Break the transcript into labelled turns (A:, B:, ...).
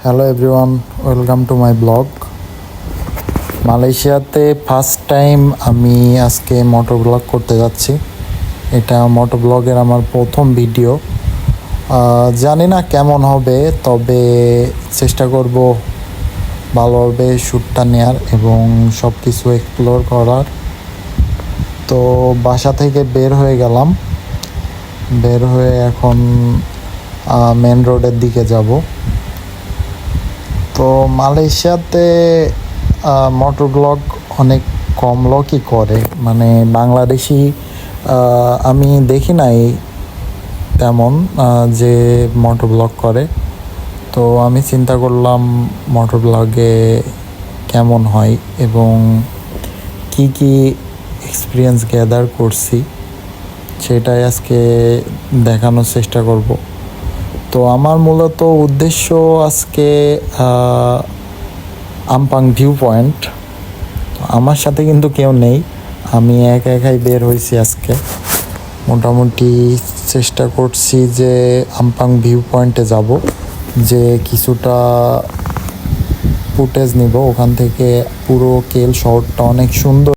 A: Hello everyone, welcome to my blog. মালয়েশিয়াতে first time আমি আজকে মোটর ব্লগ করতে যাচ্ছি। এটা মোটর ব্লগের আমার প্রথম ভিডিও। জানি না কেমন হবে, তবে চেষ্টা করব ভালোভাবে শ্যুটটা নেওয়ার এবং সব কিছু এক্সপ্লোর করার। তো বাসা থেকে বের হয়ে গেলাম, বের হয়ে এখন মেন রোডের দিকে যাব। তো মালয়েশিয়াতে মোটর ব্লগ অনেক কম লোকই করে, মানে বাংলাদেশি আমি দেখি নাই তেমন যে মোটর ব্লগ করে। তো আমি চিন্তা করলাম মোটর ব্লগে কেমন হয় এবং কি কি এক্সপিরিয়েন্স গ্যাদার করছি সেটাই আজকে দেখানোর চেষ্টা করব। তো আমার মূলত উদ্দেশ্য আজকে আমপাং ভিউ পয়েন্ট। আমার সাথে কিন্তু কেউ নেই, আমি একাই বের হয়েছি আজকে। মোটামুটি চেষ্টা করছি যে আমপাং ভিউ পয়েন্টে যাব, যে কিছুটা ফুটেজ নিব ওখান থেকে। পুরো কেল শহরটা অনেক সুন্দর।